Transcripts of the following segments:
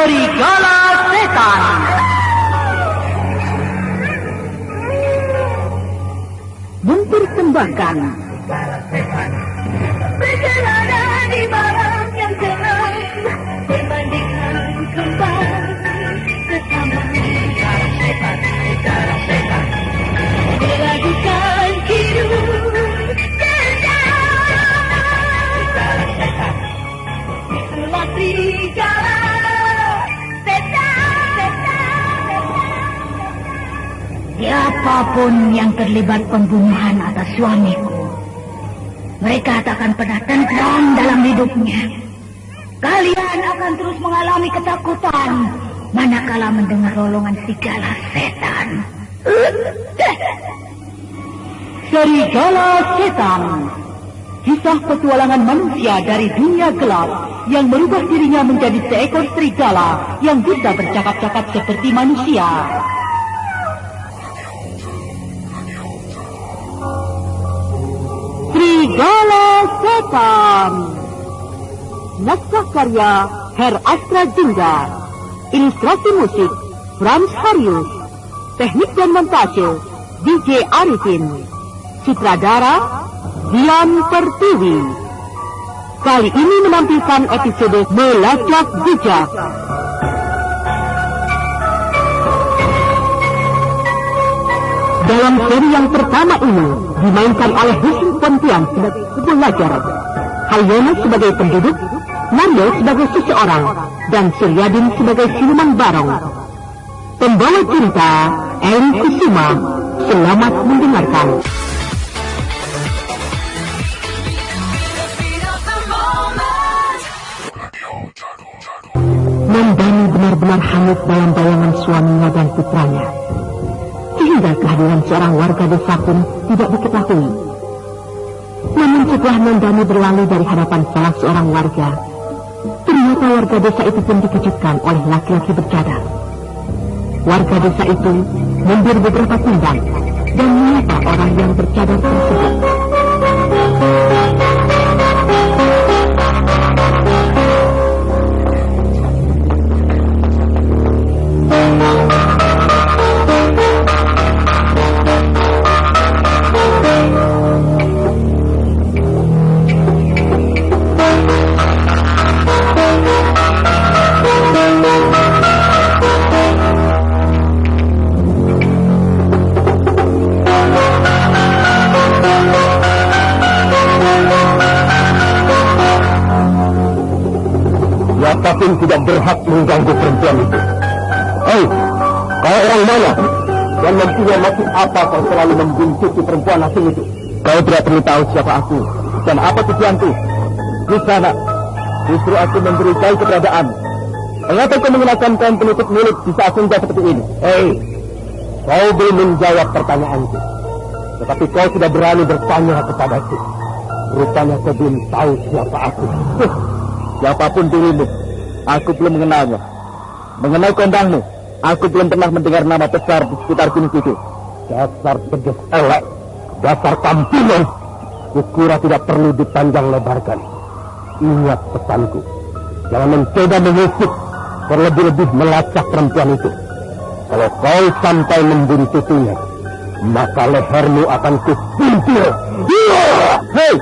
Serigala Setan. Mempersembahkan berkelana di malam yang tenang, pemandangan kembang bersama serigala setan melakukan hidup tenang. Itulah serigala setan. Siapapun yang terlibat pembunuhan atas suamiku, mereka tak akan pernah tentram dalam hidupnya. Kalian akan terus mengalami ketakutan manakala mendengar rolongan serigala setan. Serigala Setan. Kisah petualangan manusia dari dunia gelap yang merubah dirinya menjadi seekor serigala yang bisa bercakap-cakap seperti manusia. Serigala Setan. Naskah karya Herr Astra Jingga. Ilustrasi musik Frans Harius. Teknik dan montase DJ Arifin. Sutradara Dian Pertiwi. Kali ini menampilkan episode Melacak Jejak. Dalam seri yang pertama ini dimainkan oleh Husn Pontian sebagai pembelajar, Halyono sebagai penduduk, Nando sebagai seseorang, dan Suryadin sebagai siluman barong. Pembawa cerita Eli Kusuma. Selamat mendengarkan. Nandani benar-benar hanyut dalam bayangan suaminya dan putranya, sehingga kehadiran seorang warga desa pun tidak diketahui. Namun setelah Nandani berlalu dari hadapan salah seorang warga, ternyata warga desa itu pun dikejutkan oleh laki-laki bercadar. Warga desa itu memberi beberapa tindak dan menyapa orang yang bercadar tersebut. Siapapun tidak berhak mengganggu perempuan itu. Hei, kau orang mana? Dan mempunyai maksud apa kau selalu membuntuti perempuan asing itu? Kau tidak perlu tahu siapa aku dan apa tujuanku. Di sana, justru aku memberikan keberadaan. Mengapa kau mengenakan kain penutup mulut di saat senja seperti ini? Hei, kau belum menjawab pertanyaanku. Tetapi kau sudah berani bertanya kepadaku. Rupanya kau belum tahu siapa aku. Siapapun dirimu, aku belum mengenalnya. Mengenal kondangmu, aku belum pernah mendengar nama besar di sekitar gunung itu. Dasar pedes elek, dasar kampungan. Kukira tidak perlu dipanjang lebarkan. Ingat pesanku, jangan mencoba mengusik, terlebih-lebih melacak perempuan itu. Kalau kau sampai membuntutinya, maka lehermu akan kusintir. Hei,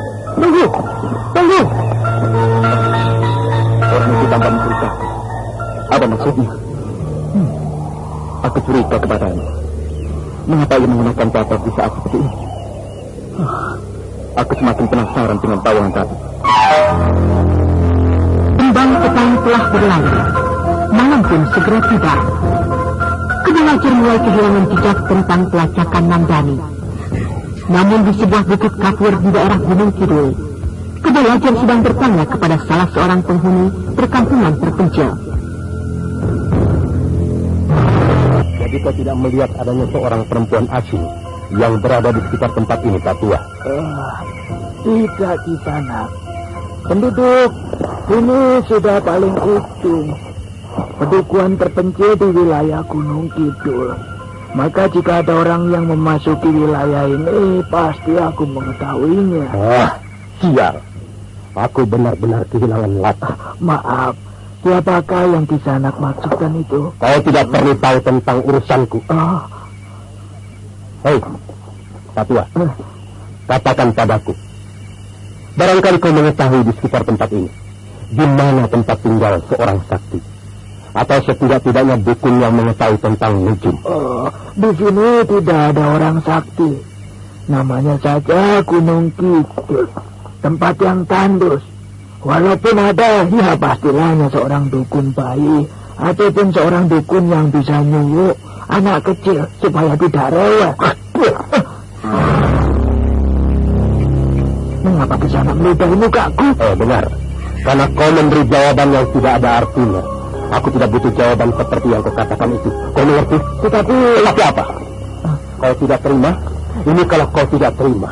tunggu, tunggu. Orang itu tanpa menceritakan. Apa maksudnya? Aku curiga kepadanya. Mengapa ia menggunakan catat di saat seperti ini? Aku semakin penasaran dengan tawaran tadi. Kembang petang telah berlalu. Malam pun segera tiba. Kebelajar mulai kehilangan jejak tentang pelacakan Nandani. Namun di sebuah bukit kapur di daerah Gunung Kidul, Kebelajar sedang bertanya kepada salah seorang penghuni perkampungan terpencil. Jadi kau tidak melihat adanya seorang perempuan asing yang berada di sekitar tempat ini, Pak Tua? Tidak di sana. Penduduk ini sudah paling ujung. Pedukuhan terpencil di wilayah Gunung Kidul. Maka jika ada orang yang memasuki wilayah ini, pasti aku mengetahuinya. Sial. Aku benar-benar kehilangan lata. Maaf, Siapakah yang Kisanak maksudkan itu? Kau tidak perlu tahu tentang urusanku. Hei, Patua, katakan padaku. Barangkali kau mengetahui di sekitar tempat ini, di mana tempat tinggal seorang sakti, atau setidak-tidaknya dukun yang mengetahui tentang nujum. Di sini tidak ada orang sakti. Namanya saja Gunung Kidul, tempat yang tandus. Walaupun ada, ya pastilah hanya seorang dukun bayi, ataupun seorang dukun yang bisa nyuwuk anak kecil supaya tidak rewel. Mengapa Kisanak meludahi mukaku? Benar. Karena kau memberi jawaban yang tidak ada artinya. Aku tidak butuh jawaban seperti yang kau katakan itu. Kau mengerti? Tetapi apa? Kau tidak terima? Ini kalau kau tidak terima.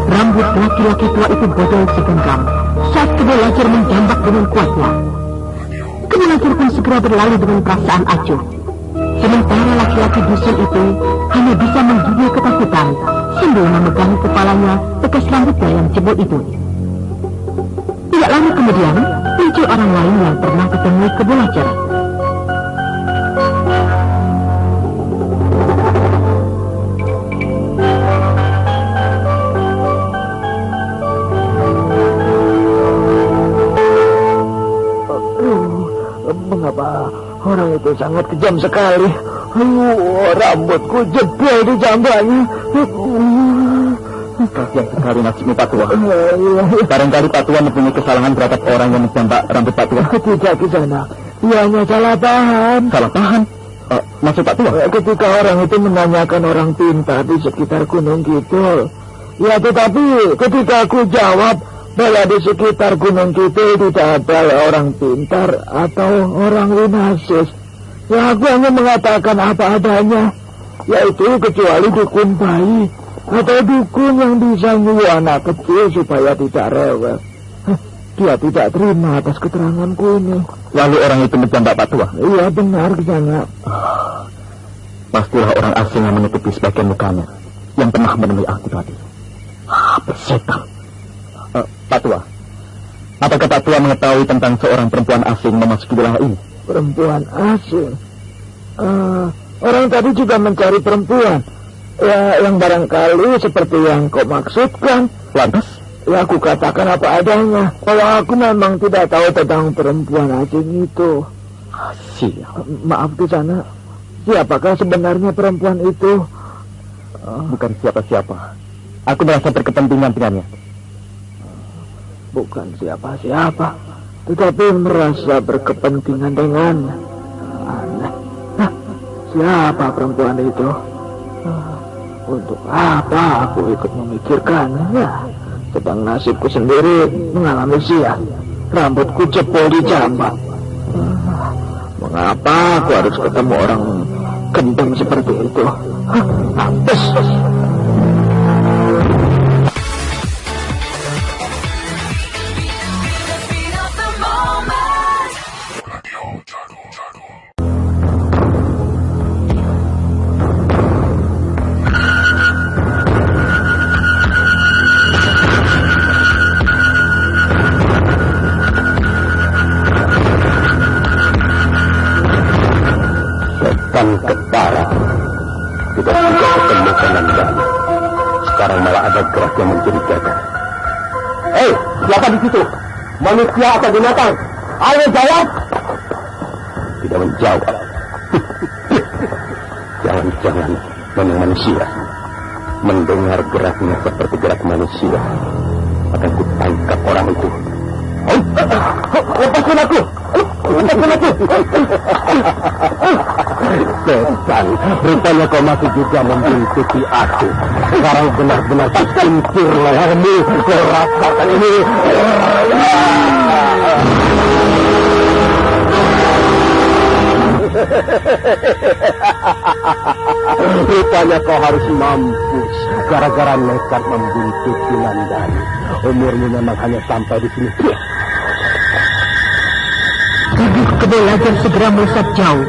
Rambut laki-laki tua itu bodol segenggam saat Kebelajar menjambak dengan kuatnya. Kebelajar pun segera berlalu dengan perasaan acuh. Sementara laki-laki dusun itu hanya bisa menggigil ketakutan sambil memegang kepalanya bekas rambutnya yang jebol itu. Tidak lama kemudian muncul orang lain yang pernah ketemu Kebelajar. Mengapa orang itu sangat kejam sekali? Rambutku jebol di jambaknya. Kasihan sekali nasibmu, Pak Tua. Barangkali Pak Tua mempunyai kesalahan terhadap orang yang menjambak rambut Pak Tua. Tidak, Kisanak. Ia hanya salah paham. Salah paham? Maksud Pak Tua? Ketika orang itu menanyakan orang pintar di sekitar Gunung Kidul. Ya, tetapi ketika aku jawab bahwa di sekitar Gunung Kidul tidak ada orang pintar atau orang linasis, ya aku hanya mengatakan apa adanya, yaitu kecuali dukun bayi atau dukun yang bisa nyuwuk anak kecil supaya tidak rewel. Dia tidak terima atas keteranganku ini. Lalu orang itu menjambak Pak Tua? Iya, benar, Kisanak. Pastilah orang asing yang menutupi sebagian mukanya yang pernah menemui aku tadi. Bersetan. Pak Tua, apakah Pak Tua mengetahui tentang seorang perempuan asing memasuki wilayah ini? Perempuan asing? Orang tadi juga mencari perempuan. Ya, yang barangkali seperti yang kau maksudkan. Lantas? Ya, aku katakan apa adanya. Kalau aku memang tidak tahu tentang perempuan asing itu. Siap. Maaf Kisanak, siapakah sebenarnya perempuan itu? Bukan siapa-siapa. Aku merasa berkepentingan dengannya. Bukan siapa-siapa, tetapi merasa berkepentingan dengannya. Aneh. Siapa perempuan itu? Untuk apa aku ikut memikirkannya? Sedang nasibku sendiri mengalami sial. Rambutku jebol di jambak. Mengapa aku harus ketemu orang gendeng seperti itu? Kepara tidak bisa ketemu Kanandani. Sekarang malah ada gerak yang mencurigakan. Hei, siapa di situ? Manusia atau binatang? Ayo jawab. Tidak menjawab. Jangan-jangan memang manusia. Mendengar geraknya seperti gerak manusia, akan kutangkap orang itu. Lepaskan aku! Lepaskan aku! Setan, rupanya kau masih juga membuntuti aku. Sekarang benar-benar kucincir lehermu. Kau rasakan ini. Rupanya kau harus mampus gara-gara nekat membuntuti Nandani. Umurmu memang hanya sampai di sini. Tubuh Kebelajar segera melesat jauh.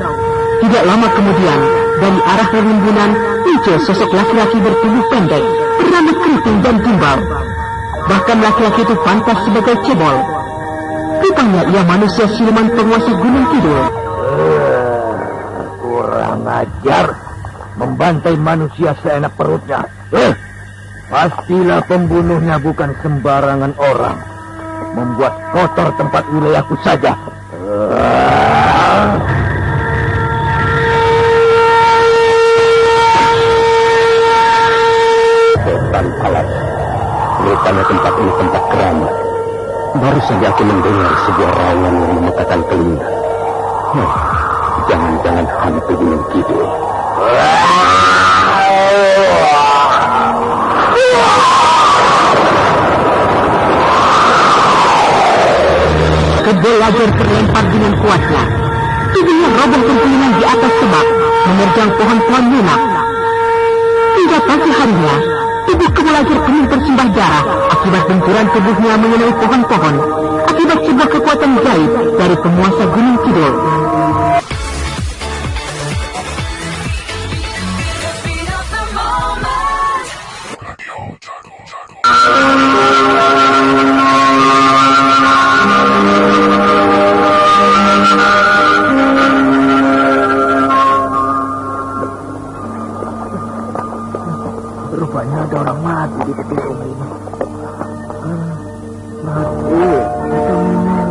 Tidak lama kemudian, Dari arah perrimbunan muncul sosok laki-laki bertubuh pendek, berambut keriting dan gimbal. Bahkan laki-laki itu pantas sebagai cebol. Rupanya ia manusia siluman penguasa Gunung Kidul. Kurang ajar, membantai manusia seenak perutnya. Pastilah pembunuhnya bukan sembarangan orang. Membuat kotor tempat wilayahku saja. Setan alas. Rupanya tempat ini tempat keramat. Baru saja aku mendengar sebuah raungan yang memekakan telinga. Jangan-jangan hantu Gunung Kidul. Kedua lajar terlempar dengan kuatnya. Tubuhnya roboh bergulingan di atas sebak, menerjang pohon-pohon lunak. Hingga pagi harinya, tubuh kedua lajar penuh bersimbah darah akibat benturan tubuhnya mengenai pohon-pohon, akibat sebuah kekuatan gaib dari penguasa Gunung Kidul. Rupanya ada orang mati di tepi sungai ini. Mati atau memang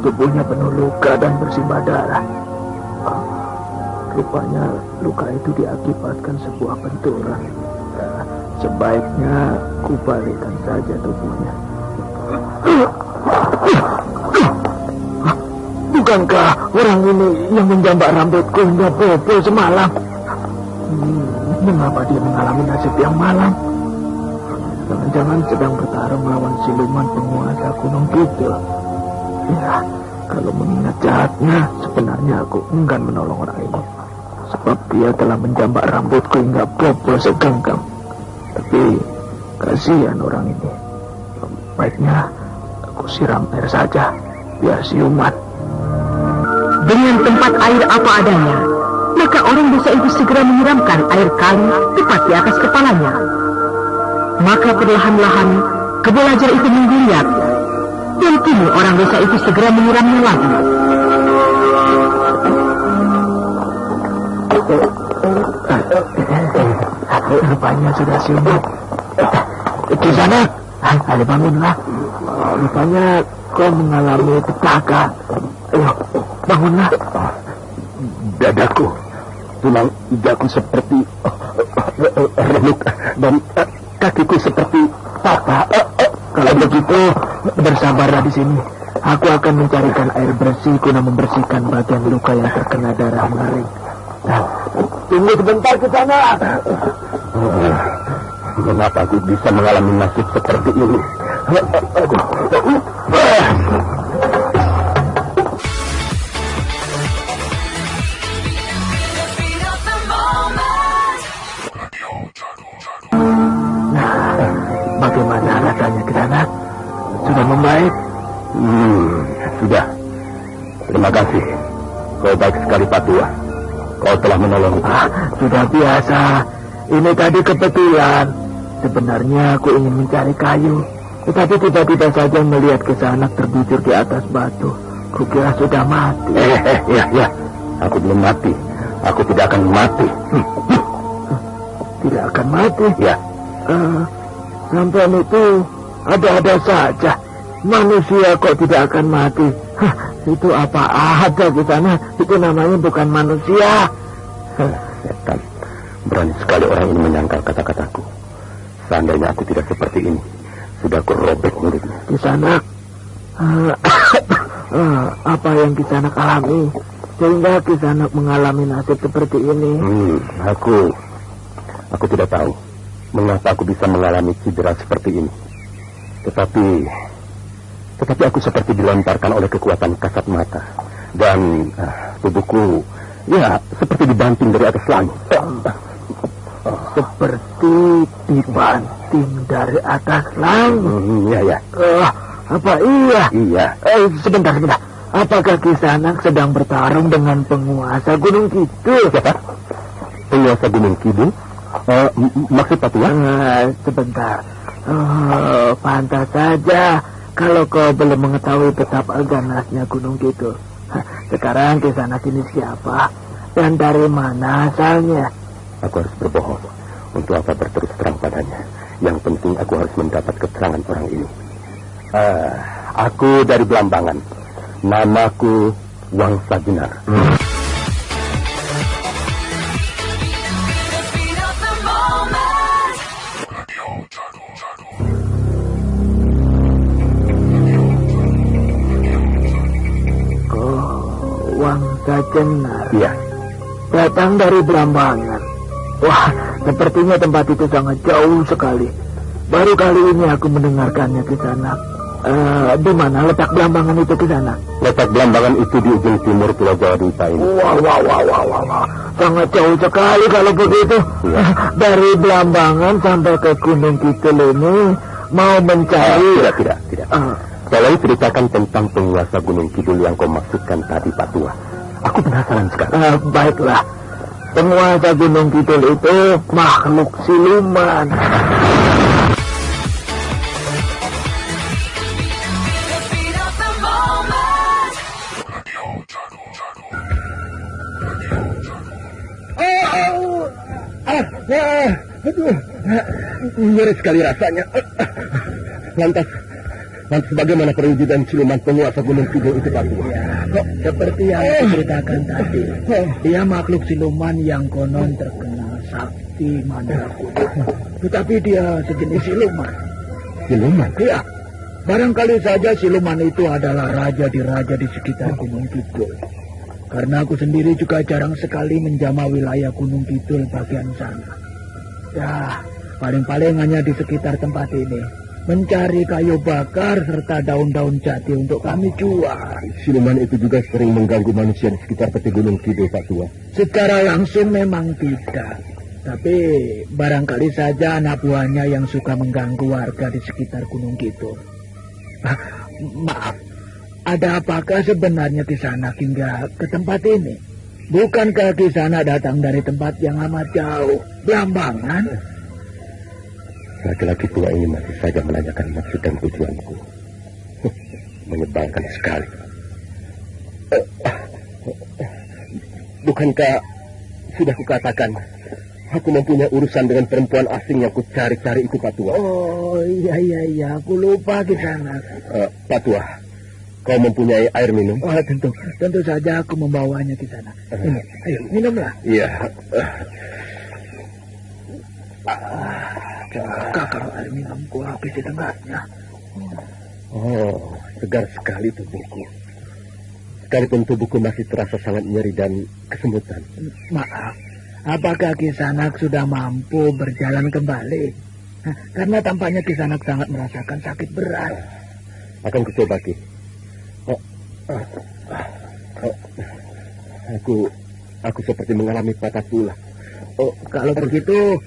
tubuhnya penuh luka dan bersimbah darah. Rupanya luka itu diakibatkan sebuah benturan. Sebaiknya kubalikkan saja tubuhnya. Bukankah orang ini yang menjambak rambutku hingga bobol semalam? Mengapa dia mengalami nasib yang malam? Jangan-jangan sedang bertarung melawan siluman penguasa Gunung Kidul. Ya, kalau mengingat jahatnya, sebenarnya aku enggan menolong orang ini. Sebab dia telah menjambak rambutku hingga bobol segenggam. Tapi kasihan orang ini. Baiknya aku siram air saja, biar siuman. Dengan tempat air apa adanya, maka orang desa itu segera menyiramkan air kali tepat di atas kepalanya. Maka perlahan-lahan kedua lajar itu menggeliat, dan kini orang desa itu segera menyiramnya lagi. Rupanya sudah siuman. Di sana, ayo bangunlah. Rupanya kau mengalami petaka. Ayo, bangunlah. Dadaku, tulang igaku seperti remuk dan kakiku seperti patah. Kalau begitu, bersabarlah di sini. Aku akan mencarikan air bersih guna membersihkan bagian luka yang terkena darah mengering. Tunggu sebentar ke sana. Mengapa aku bisa mengalami nasib seperti ini? Bagaimana rasanya ke sana? Sudah membaik? Sudah. Terima kasih. Kau baik sekali, Pak Tua. Kau telah menolong. Sudah biasa. Ini tadi kebetulan. Sebenarnya aku ingin mencari kayu, tetapi tiba-tiba saja melihat kesanak terbujur di atas batu. Kukira sudah mati. Ya. Aku belum mati. Aku tidak akan mati. Tidak akan mati? Ya. Sampai itu ada-ada saja. Manusia kok tidak akan mati? Itu apa ada di sana? Itu namanya bukan manusia. Setan. Berani sekali orang ini menyangkal kata-kataku. Seandainya aku tidak seperti ini, sudah aku robek mulutnya. Kisanak, apa yang Kisanak alami sehingga Kisanak mengalami nasib seperti ini? Aku tidak tahu mengapa aku bisa mengalami cedera seperti ini. Tetapi aku seperti dilemparkan oleh kekuatan kasat mata. Dan tubuhku, ya, seperti dibanting dari atas langit. Seperti dibanting dari atas langit? Ya. Apa iya? Iya. Sebentar. apakah Kisanak sedang bertarung dengan penguasa Gunung Kidul? Siapa? Penguasa Gunung Kidul? Maksud Pak Tua? Sebentar. Pantas saja kalau kau belum mengetahui betapa ganasnya Gunung Kidul. Sekarang Kisanak ini siapa? Dan dari mana asalnya? Aku harus berbohong. Untuk apa berterus terang padanya? Yang penting aku harus mendapat keterangan orang ini. Aku dari Belambangan. Namaku Wangsa Jenar. Wangsa Jenar. Iya. Datang dari Belambangan. Wah, sepertinya tempat itu sangat jauh sekali. Baru kali ini aku mendengarkannya Kisanak. Di mana letak Belambangan itu Kisanak? Letak Belambangan itu di ujung timur Pulau Jawa Duta ini. Wah. Sangat jauh sekali kalau begitu. Ya. Dari Belambangan sampai ke Gunung Kidul ini mau mencari... Tidak. Tolong ceritakan tentang penguasa Gunung Kidul yang kau maksudkan tadi, Pak Tua. Aku penasaran sekali. Baiklah. Penguasa Gunung Kidul itu makhluk siluman. Aduh, nyeri sekali rasanya. Lantas bagaimana perwujudan siluman penguasa Gunung Kidul itu, Pak Tua? Kok seperti yang aku ceritakan tadi. Dia makhluk siluman yang konon terkenal sakti mandraguna. Tetapi dia sejenis siluman. Siluman? Iya. Barangkali saja siluman itu adalah raja di sekitar Gunung Kidul. Karena aku sendiri juga jarang sekali menjamah wilayah Gunung Kidul bagian sana. Ya, paling-paling hanya di sekitar tempat ini. Mencari kayu bakar serta daun-daun jati untuk kami jual. Siluman itu juga sering mengganggu manusia di sekitar peti Gunung Kidul, Pak Tua. Secara langsung memang tidak. Tapi barangkali saja anak buahnya yang suka mengganggu warga di sekitar Gunung Kidul. Maaf, ada apakah sebenarnya Kisanak hingga ke tempat ini? Bukankah Kisanak datang dari tempat yang amat jauh, Belambangan? Laki-laki tua ini masih saja menanyakan maksud dan tujuanku. Menyebalkan sekali. Bukankah sudah kukatakan aku mempunyai urusan dengan perempuan asing yang kucari-cari itu, Pak Tua? Oh, iya, aku lupa Kisanak. Pak Tua, kau mempunyai air minum? Oh, tentu saja aku membawanya Kisanak. Ini, ayo, minumlah. Iya. Kalau air minumku habis di tengahnya. Oh, segar sekali tubuhku. Sekalipun tubuhku masih terasa sangat nyeri dan kesemutan. Maaf, apakah Kisanak sudah mampu berjalan kembali? Karena tampaknya Kisanak sangat merasakan sakit berat. Akan kucoba, Ki. Aku seperti mengalami patah tulang. Oh, kalau begitu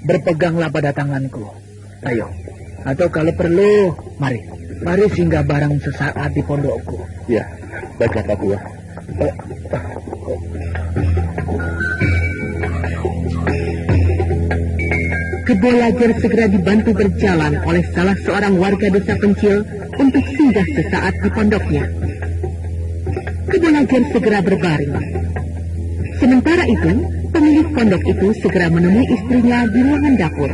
berpeganglah pada tanganku. Ayo. Atau kalau perlu, mari singgah bareng sesaat di pondokku. Ya, baiklah Pak Tua. Kedua lajur segera dibantu berjalan oleh salah seorang warga desa Pencil untuk singgah sesaat di pondoknya. Kedua lajur segera berbaring. Sementara itu, pemilik pondok itu segera menemui istrinya di ruangan dapur.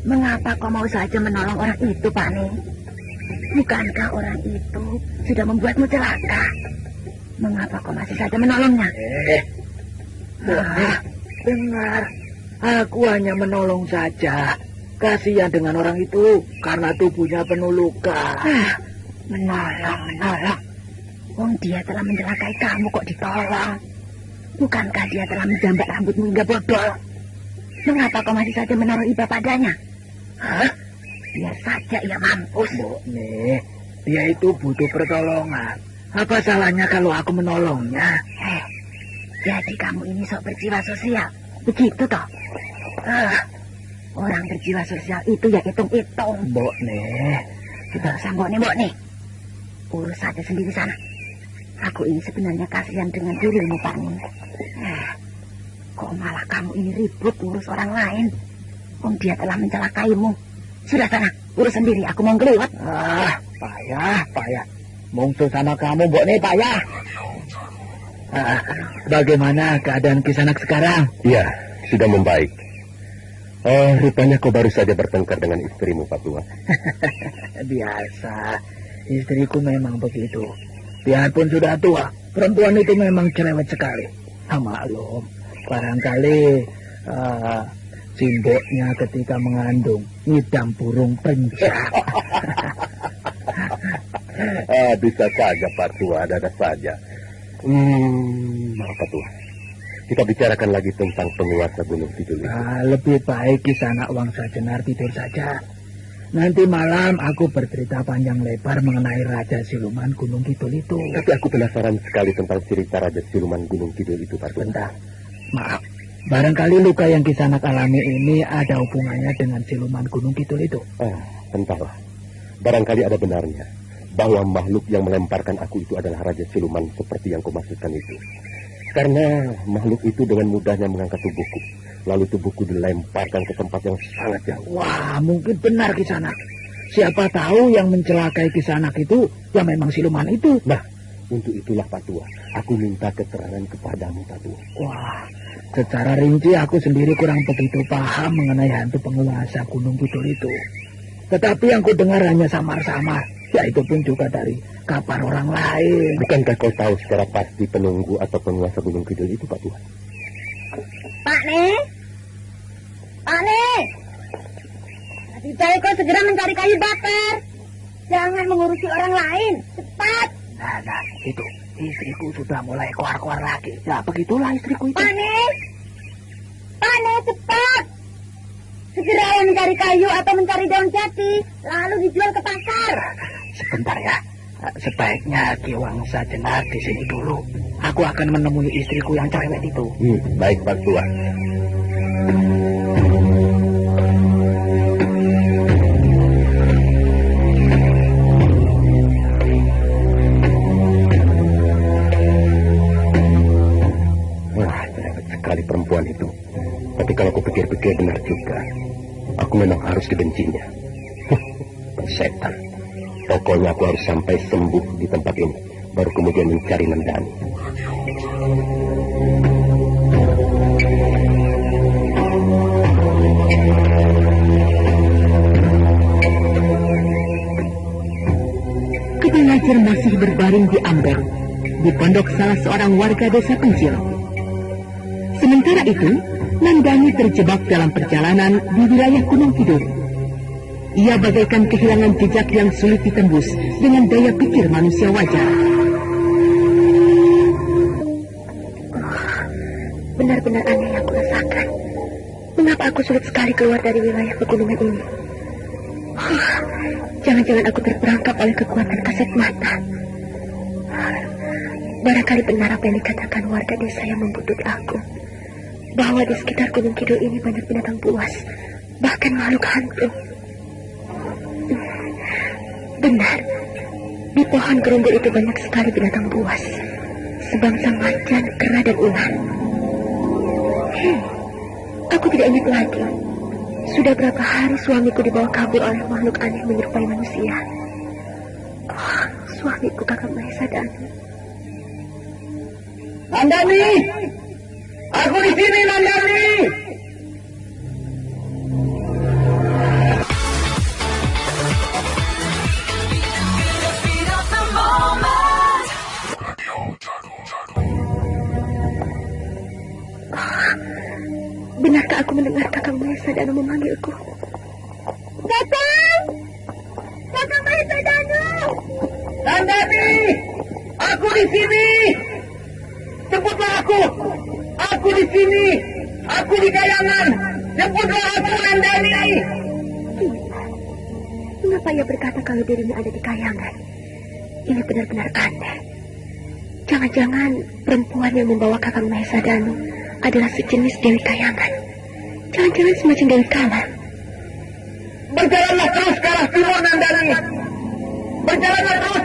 Mengapa kau mau saja menolong orang itu, Pak Ning? Bukankah orang itu sudah membuatmu celaka? Mengapa kau masih saja menolongnya? Dengar, aku hanya menolong saja. Kasihan dengan orang itu karena tubuhnya penuh luka. Menolong. Wong dia telah mencelakai kamu kok ditolong. Bukankah dia telah menjambak rambutmu hingga bodol? Mengapa kau masih saja menaruh iba padanya? Biar saja ia mampus. Nih, Dia itu butuh pertolongan. Apa salahnya kalau aku menolongnya? Jadi kamu ini sok berjiwa sosial. Begitu toh? Orang berjiwa sosial itu ya hitung-hitung. Mbok nih. Tidak usah mbok nih. Urus saja sendiri sana. Aku ini sebenarnya kasihan dengan dirimu, Pak Nih. Kok malah kamu ini ribut urus orang lain? Dia telah mencelakaimu. Sudah sana, urus sendiri. Aku mau ngeliwat. Payah. Mungsu sama kamu, Mbok nih, payah. Bagaimana keadaan Kisanak sekarang? Iya, sudah membaik. Rupanya kau baru saja bertengkar dengan istrimu, Pak Tua. Biasa, istriku memang begitu. Biarpun sudah tua, perempuan itu memang cerewet sekali. Maklum, barangkali simboknya ketika mengandung ngidam burung pencak. Bisa saja, Pak Tua, ada saja. Pak Tua, kita bicarakan lagi tentang penguasa Gunung Kidul itu. Lebih baik Kisanak Wangsa Jenar tidur saja. Nanti malam aku bercerita panjang lebar mengenai Raja Siluman Gunung Kidul itu. Tapi aku penasaran sekali tentang cerita Raja Siluman Gunung Kidul itu, Pak Tua. Bentar, maaf. Barangkali luka yang Kisanak alami ini ada hubungannya dengan Siluman Gunung Kidul itu. Entahlah. Barangkali ada benarnya bahwa makhluk yang melemparkan aku itu adalah Raja Siluman seperti yang kau maksudkan itu. Karena makhluk itu dengan mudahnya mengangkat tubuhku, lalu tubuhku dilemparkan ke tempat yang sangat jauh. Wah, mungkin benar Kisanak. Siapa tahu yang mencelakai Kisanak itu ya memang siluman itu. Nah, untuk itulah Pak Tua, aku minta keterangan kepadamu, Pak Tua. Wah, secara rinci aku sendiri kurang begitu paham mengenai hantu penguasa Gunung Kidul itu. Tetapi yang ku dengar hanya samar-samar, yaitu pun juga dari kabar orang lain. Bukankah kau tahu secara pasti penunggu atau penguasa Gunung Kidul itu, Pak Tua? Pak Nih, lebih baik kau segera mencari kayu bakar. Jangan mengurusi orang lain. Cepat. Nah, itu istriku sudah mulai keluar-keluar lagi. Ya, begitulah istriku itu. Pak Nih, cepat. Segera mencari kayu atau mencari daun jati, lalu dijual ke pasar. Sebentar ya. Sebaiknya Ki Wangsa Jenar di sini dulu. Aku akan menemui istriku yang cerewet itu. Baik, Pak Tua. Wah, cerewet sekali perempuan itu. Tapi kalau aku pikir-pikir benar juga, aku memang harus dibencinya. Setan. Pokoknya aku harus sampai sembuh di tempat ini, baru kemudian mencari Nandani. Kebenajar masih berbaring di ambang, di pondok salah seorang warga desa Pencil. Sementara itu, Nandani terjebak dalam perjalanan di wilayah Gunung Kidul. Ia bagaikan kehilangan jejak yang sulit ditembus dengan daya pikir manusia wajar. Benar-benar aneh yang kurasakan. Mengapa aku sulit sekali keluar dari wilayah pegunungan ini? Jangan-jangan aku terperangkap oleh kekuatan kasat mata. Barangkali benar apa yang dikatakan warga desa yang membutuhkan aku, bahwa di sekitar Gunung Kidul ini banyak binatang buas, bahkan makhluk hantu. Benar, di pohon gerumbul itu banyak sekali binatang buas, sebangsa macan, kera, dan ular. Aku tidak ingat lagi. Sudah berapa hari suamiku dibawa kabur oleh makhluk aneh menyerupai manusia. Suamiku Kakang Mahesa Danu. Nandani! Aku di sini, Nandani! Benarkah aku mendengar Kakang Mahesa Danu memanggilku? Kakang! Kakang Mahesa Danu! Nandani! Aku di sini! Jemputlah aku! Aku di sini! Aku di kayangan! Jemputlah aku, Nandani! Mengapa Mengapa ia berkata kalau dirinya ada di kayangan? Ini benar-benar aneh. Jangan-jangan perempuan yang membawa Kakang Mahesa Danu adalah sejenis Dewi Kayangan. Jangan-jangan semacam Dewi Kala. Berjalanlah terus ke arah timur, Nandani. Berjalanlah terus.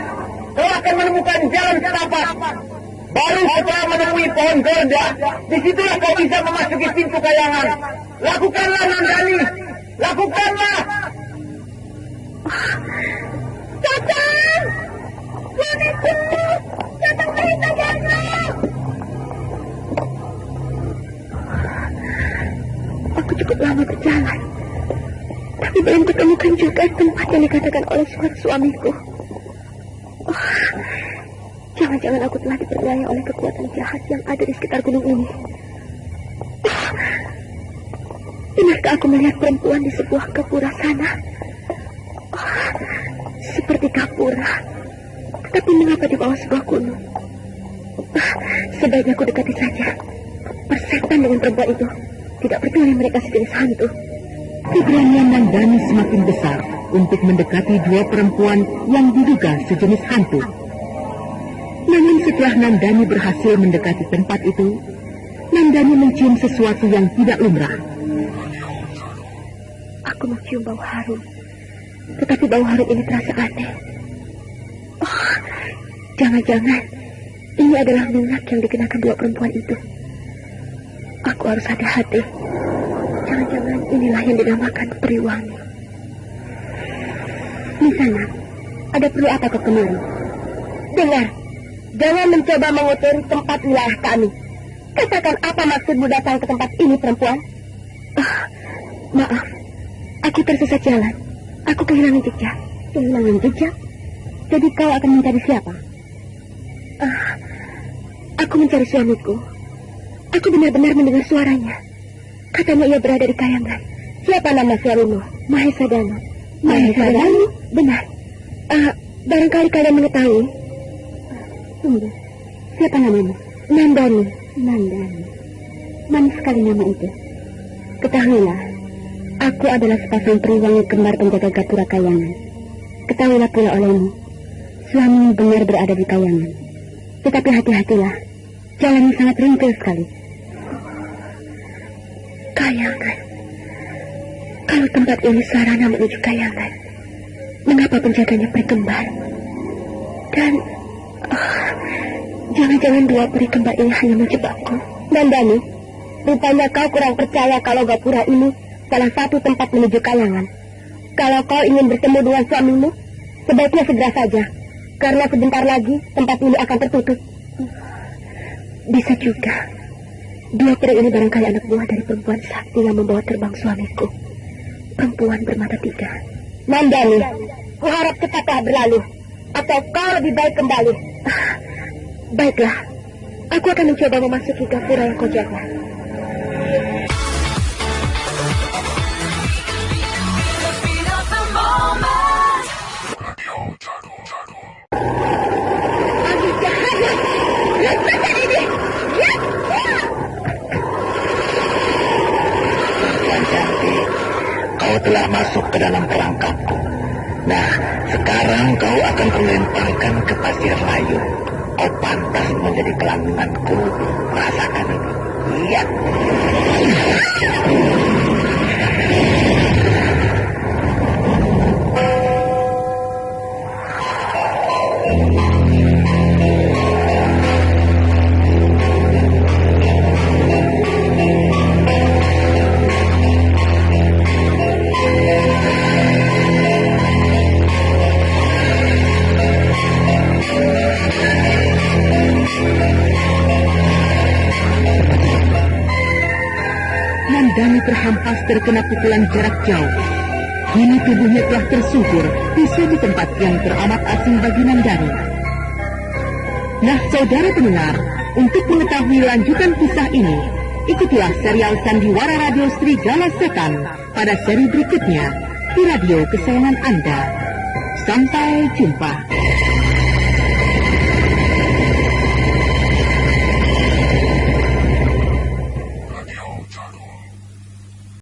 Kau akan menemukan jalan setapak. Baru setelah menemui pohon gerda, disitulah kau bisa memasuki pintu kayangan. Lakukanlah, Nandani. Lakukanlah. Datang! Suamiku! Datang Mahesa Danu! Aku cukup lama berjalan, tapi belum ketemukan juga tempat yang dikatakan oleh suamiku. Jangan-jangan aku telah diperdaya oleh kekuatan jahat yang ada di sekitar gunung ini. Benarkah aku melihat perempuan di sebuah gapura sana? Seperti gapura, tetapi mengapa di bawah sebuah gunung? Sebaiknya aku dekati saja. Persetan dengan perempuan itu. Tidak peduli mereka sejenis hantu. Keberanian Nandani semakin besar untuk mendekati dua perempuan yang diduga sejenis hantu. Namun setelah Nandani berhasil mendekati tempat itu, Nandani mencium sesuatu yang tidak lumrah. Aku mencium bau harum, tetapi bau harum ini terasa aneh. Jangan-jangan ini adalah minyak yang dikenakan dua perempuan itu. Aku harus hati-hati. Jangan-jangan inilah yang dinamakan Periwangi. Di sana, ada perlu apa kau kemari? Dengar, jangan mencoba mengotori tempat wilayah kami. Katakan apa maksudmu datang ke tempat ini, perempuan? Maaf, aku tersesat jalan. Aku kehilangan jejak. Kehilangan jejak? Jadi kau akan mencari siapa? Aku mencari suamiku. Aku benar-benar mendengar suaranya. Katanya ia berada di kayangan. Siapa nama suamimu? Mahesa Danu. Mahesa Danu? Benar. Barangkali kalian mengetahui. Tunggu. Siapa namamu? Nandani. Nandani. Manis sekali nama itu. Ketahuilah, aku adalah sepasang periwangi kembar penjaga gapura kayangan. Ketahuilah pula olehmu, suamimu benar berada di kayangan. Tetapi hati-hatilah, jalannya sangat ringkil sekali. Kayangan. Kalau tempat ini sarana menuju kayangan, mengapa penjaganya peri kembar? Dan jangan-jangan dua peri kembar ini hanya menjebakku. Nandani, rupanya kau kurang percaya kalau gapura ini salah satu tempat menuju kayangan. Kalau kau ingin bertemu dengan suamimu, sebaiknya segera saja, karena sebentar lagi tempat ini akan tertutup. Bisa juga. Dua peri ini barangkali anak buah dari perempuan sakti yang membawa terbang suamiku. Perempuan bermata tiga. Nandani, kuharap cepatlah berlalu, atau kau lebih baik kembali. Baiklah, aku akan mencoba memasuki gapura yang kau jaga. Kau telah masuk ke dalam perangkapku. Nah, sekarang kau akan kulemparkan ke pasir layu. Kau pantas menjadi kelangsunganku. Rasakan ini. Iya. Nandani terhampas terkena pukulan jarak jauh. Kini tubuhnya telah tersungkur di suatu tempat yang teramat asing bagi Nandani. Nah, saudara pendengar, untuk mengetahui lanjutan kisah ini, ikutilah serial Sandiwara Radio Serigala Setan pada seri berikutnya di radio kesayangan Anda. Sampai jumpa.